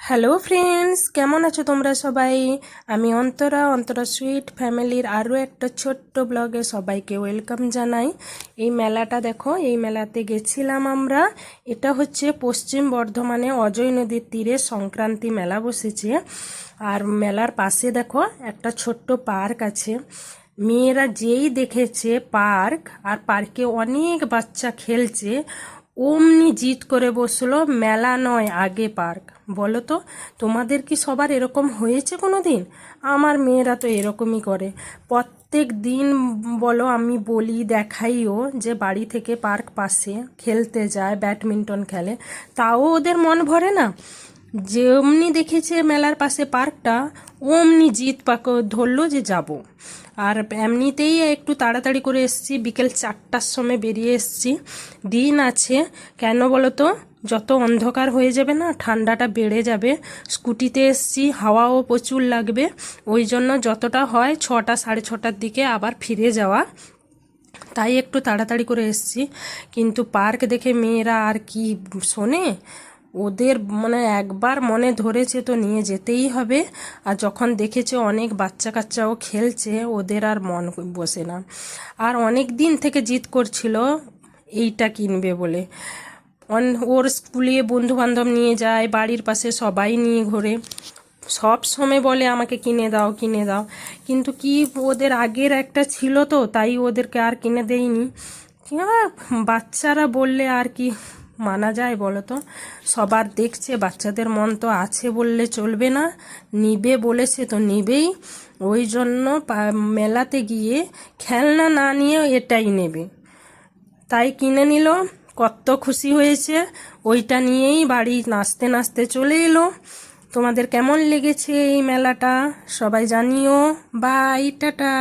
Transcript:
Hello friends, কেমন আছো তোমরা সবাই? আমি অন্তরা সুইট ফ্যামিলির আরও একটা ছোট্ট ব্লগে সবাইকে ওয়েলকাম জানাই। এই মেলাটা দেখো, এই মেলাতে গেছিলাম আমরা। এটা হচ্ছে পশ্চিম বর্ধমানে অজয় নদীর তীরে সংক্রান্তি মেলা বসেছে। আর মেলার পাশে দেখো একটা ছোট্ট পার্ক আছে। মেয়েরা যেই দেখেছে পার্ক, আর পার্কে অনেক বাচ্চা খেলছে, অমনি জিদ করে বসলো মেলা নয় আগে পার্ক। বলো তো, তোমাদের কি সবার এরকম হয়েছে কোনো দিন? আমার মেয়েরা তো এরকমই করে প্রত্যেক দিন। বলো, আমি বলি দেখাইও যে বাড়ি থেকে পার্ক পাশে খেলতে যায়, ব্যাডমিন্টন খেলে, তাও ওদের মন ভরে না। যেমনি দেখেছে মেলার পাশে পার্কটা, অমনি জিদ পাকে ধরলো যে যাব। আর এমনিতেই একটু তাড়াতাড়ি করে এসেছি, বিকেল 4টার সময় বেরিয়ে এসেছি। দিন আছে কেন বলো তো, যত অন্ধকার হয়ে যাবে না, ঠান্ডাটা বেড়ে যাবে। স্কুটিতে এসেছি, হাওয়াও প্রচুর লাগবে। ওই জন্য যতটা হয় 6টা 6:30টার দিকে আবার ফিরে যাওয়া, তাই একটু তাড়াতাড়ি করে এসেছি। কিন্তু পার্ক দেখে মেয়েরা আর কি শোনে, ওদের মানে একবার মনে ধরেছে তো নিয়ে যেতেই হবে। আর যখন দেখেছে অনেক বাচ্চা কাচ্চাও খেলছে, ওদের আর মন বসে না। আর অনেক দিন থেকে জিদ করছিল এইটা কিনবে বলে। ওর স্কুলে বন্ধু বান্ধব নিয়ে যায়, বাড়ির পাশে সবাই নিয়ে ঘোরে, সব সময় বলে আমাকে কিনে দাও কিনে দাও। কিন্তু কি, ওদের আগের একটা ছিল তো, তাই ওদেরকে আর কিনে দেইনি। আর বাচ্চারা বললে আর কি মানা যায় বলো তো? সবার দেখছে, বাচ্চাদের মন তো আছে বললে চলবে না, নিবে বলেছে তো নিবেই। ওই জন্য মেলাতে গিয়ে খেলনা না নিয়ে এটাই নেবে, তাই কিনে নিল। কত খুশি হয়েছে, ওইটা নিয়েই বাড়ি নাচতে নাচতে চলে এলো। তোমাদের কেমন লেগেছে এই মেলাটা সবাই জানিও। Bye, tata.